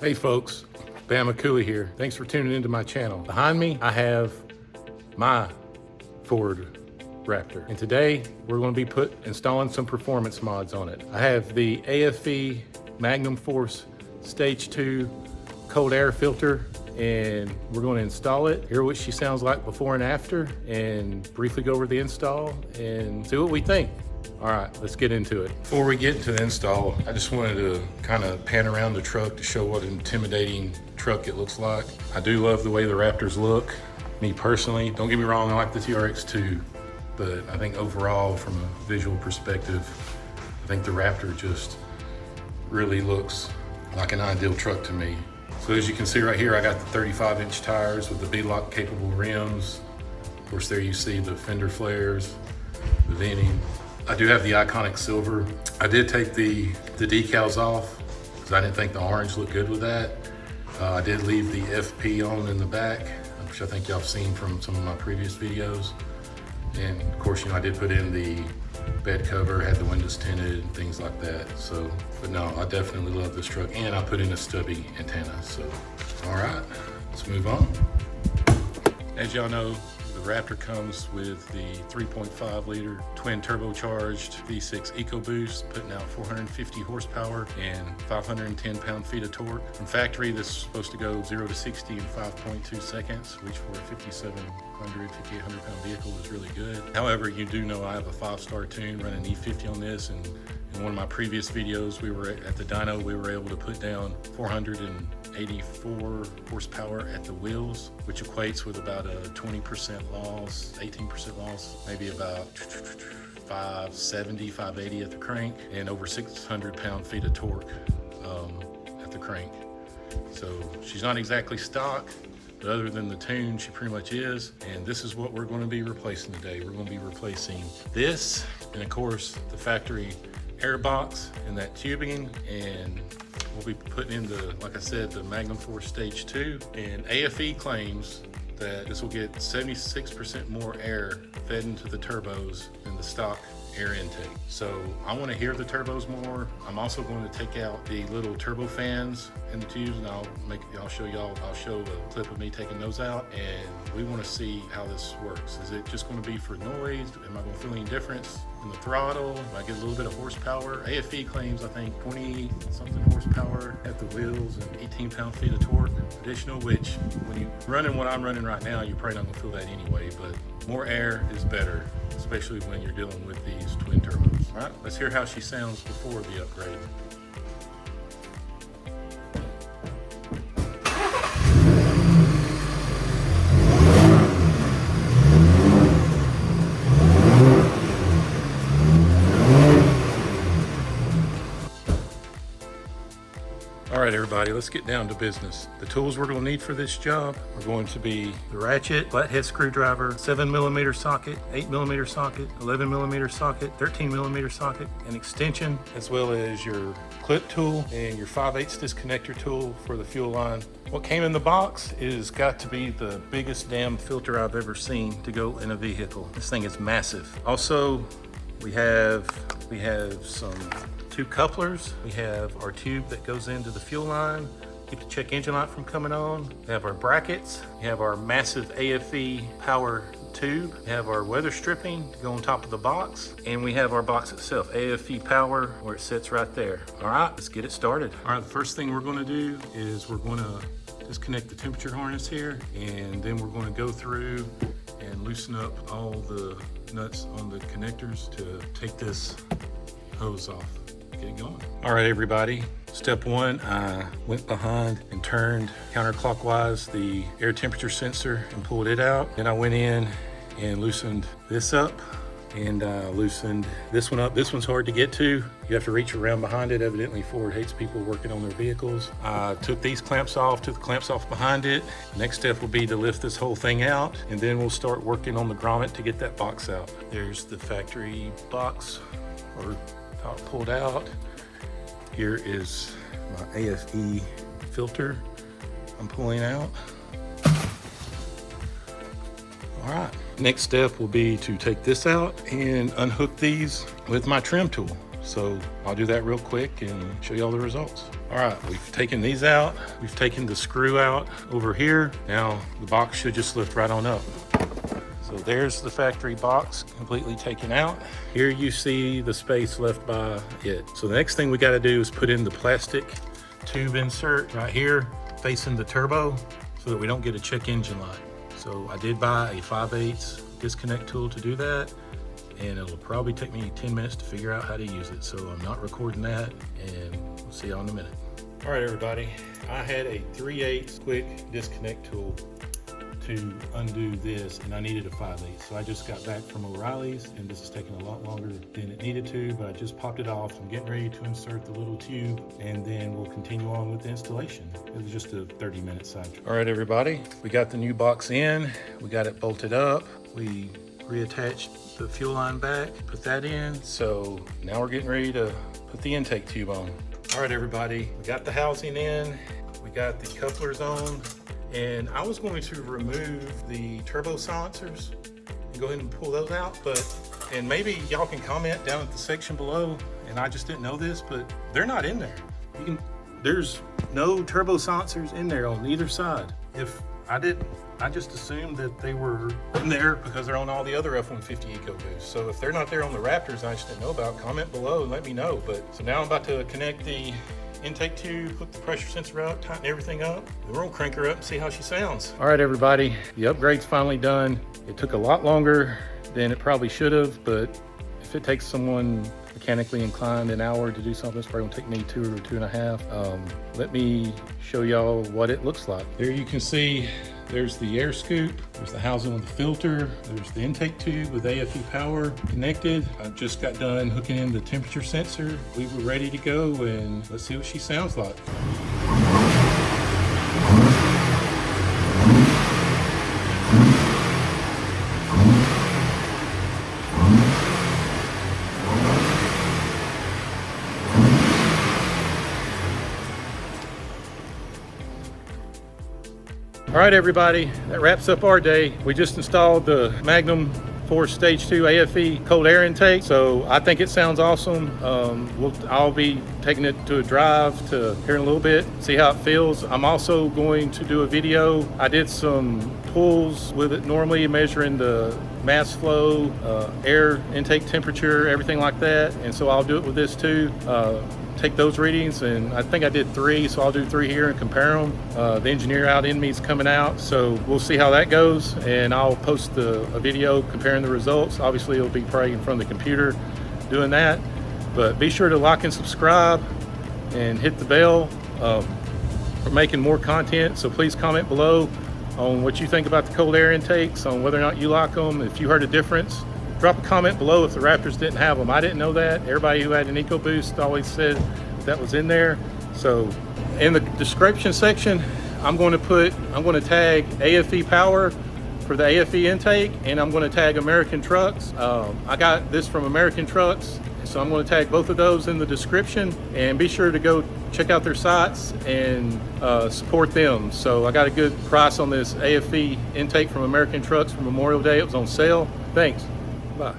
Hey folks, Bama Cooley here. Thanks for tuning into my channel. Behind me, I have my Ford Raptor. And today, we're going to be installing some performance mods on it. I have the AFE Magnum Force Stage 2 cold air filter, and we're going to install it, hear what she sounds like before and after, and briefly go over the install and see what we think. All right, let's get into it. Before we get into the install, I just wanted to kind of pan around the truck to show what an intimidating truck it looks like. I do love the way the Raptors look. Me personally, don't get me wrong, I like the TRX too, but I think overall from a visual perspective, I think the Raptor just really looks like an ideal truck to me. So as you can see right here, I got the 35-inch tires with the B-lock capable rims. Of course, there you see the fender flares, the venting. I do have the iconic silver. I did take the decals off because I didn't think the orange looked good with that. I did leave the FP on in the back, which I think y'all have seen from some of my previous videos. And of course, I did put in the bed cover, had the windows tinted and things like that. So, but no, I definitely love this truck, and I put in a stubby antenna. So, all right, let's move on. As y'all know, the Raptor comes with the 3.5 liter twin turbocharged V6 EcoBoost, putting out 450 horsepower and 510 pound-feet of torque. From factory, this is supposed to go 0 to 60 in 5.2 seconds, which for a 5,800 pound vehicle is really good. However, you do know I have a 5-star tune running E50 on this, and in one of my previous videos, we were at the dyno, we were able to put down 484 horsepower at the wheels, which equates with about a 20% loss, 18% loss, maybe about 570, 580 at the crank, and over 600 pound-feet of torque at the crank. So she's not exactly stock, but other than the tune, she pretty much is. And this is what we're going to be replacing today. We're going to be replacing this, and of course, the factory air box and that tubing, and we'll be putting in the, like I said, the Magnum Force Stage 2. And AFE claims that this will get 76% more air fed into the turbos than the stock air intake. So I want to hear the turbos more. I'm also going to take out the little turbo fans in the tubes, and I'll show a clip of me taking those out, and we want to see how this works. Is it just going to be for noise? Am I going to feel any difference in the throttle? Am I get a little bit of horsepower? AFE claims, I think, 20 something horsepower at the wheels and 18 pound-feet of torque additional, which when you're running what I'm running right now, you're probably not going to feel that anyway, but more air is better, especially when you're dealing with these twin turbos. All right, let's hear how she sounds before the upgrade. All right, everybody, let's get down to business. The tools we're going to need for this job are going to be the ratchet, flathead screwdriver, 7mm socket, 8mm socket, 11mm socket, 13mm socket, an extension, as well as your clip tool and your 5/8 disconnector tool for the fuel line. What came in the box is got to be the biggest damn filter I've ever seen to go in a vehicle. This thing is massive. Also, we have some 2 couplers. We have our tube that goes into the fuel line, keep the check engine light from coming on. We have our brackets. We have our massive AFE power tube. We have our weather stripping to go on top of the box. And we have our box itself, AFE power, where it sits right there. All right, let's get it started. All right, the first thing we're gonna do is we're gonna disconnect the temperature harness here, and then we're gonna go through and loosen up all the nuts on the connectors to take this hose off. get it going. All right, everybody. Step one, I went behind and turned counterclockwise the air temperature sensor and pulled it out. Then I went in and loosened this up and loosened this one up. This one's hard to get to. You have to reach around behind it. Evidently Ford hates people working on their vehicles. I took these clamps off, took the clamps off behind it. The next step will be to lift this whole thing out, and then we'll start working on the grommet to get that box out. There's the factory box, or top pulled out. Here is my AFE filter I'm pulling out. All right, next step will be to take this out and unhook these with my trim tool. So I'll do that real quick and show you all the results. All right, we've taken these out. We've taken the screw out over here. Now the box should just lift right on up. So there's the factory box completely taken out. Here you see the space left by it. So the next thing we gotta do is put in the plastic tube insert right here facing the turbo so that we don't get a check engine light. So I did buy a 5/8 disconnect tool to do that, and it'll probably take me 10 minutes to figure out how to use it. So I'm not recording that, and we'll see y'all in a minute. All right, everybody. I had a 3/8 quick disconnect tool to undo this, and I needed a 5/8. So I just got back from O'Reilly's, and this is taking a lot longer than it needed to, but I just popped it off. I'm getting ready to insert the little tube, and then we'll continue on with the installation. It was just a 30-minute sidetrack. All right, everybody, we got the new box in. We got it bolted up. We reattached the fuel line back, put that in. So now we're getting ready to put the intake tube on. All right, everybody, we got the housing in. We got the couplers on. And I was going to remove the turbo silencers and go ahead and pull those out, and maybe y'all can comment down at the section below, and I just didn't know this, but they're not in there. There's no turbo silencers in there on either side. I just assumed that they were in there because they're on all the other F-150 EcoBoosts. So if they're not there on the Raptors, I just didn't know about, comment below and let me know. So now I'm about to connect the intake tube, hook the pressure sensor up, tighten everything up. Then we're gonna crank her up and see how she sounds. All right, everybody, the upgrade's finally done. It took a lot longer than it probably should have, but if it takes someone mechanically inclined an hour to do something, it's probably gonna take me 2 or 2.5. Let me show y'all what it looks like. There you can see there's the air scoop, there's the housing with the filter, there's the intake tube with AFE power connected. I just got done hooking in the temperature sensor. We were ready to go, and let's see what she sounds like. All right, everybody, that wraps up our day. We just installed the Magnum Force Stage 2 AFE cold air intake. So I think it sounds awesome. I'll be taking it to a drive here in a little bit, see how it feels. I'm also going to do a video. I did some pulls with it normally, measuring the mass flow, air intake temperature, everything like that. And so I'll do it with this too. Take those readings, and I think I did 3, so I'll do 3 here and compare them. The engineer out in me is coming out, so we'll see how that goes, and I'll post a video comparing the results. Obviously it'll be probably in front of the computer doing that, but be sure to like and subscribe and hit the bell. We're making more content, so please comment below on what you think about the cold air intakes, on whether or not you like them, if you heard a difference. Drop a comment below if the Raptors didn't have them. I didn't know that. Everybody who had an EcoBoost always said that was in there. So in the description section, I'm going to tag AFE Power for the AFE intake, and I'm going to tag American Trucks. I got this from American Trucks, so I'm going to tag both of those in the description, and be sure to go check out their sites and support them. So I got a good price on this AFE intake from American Trucks for Memorial Day. It was on sale. Thanks. Bye.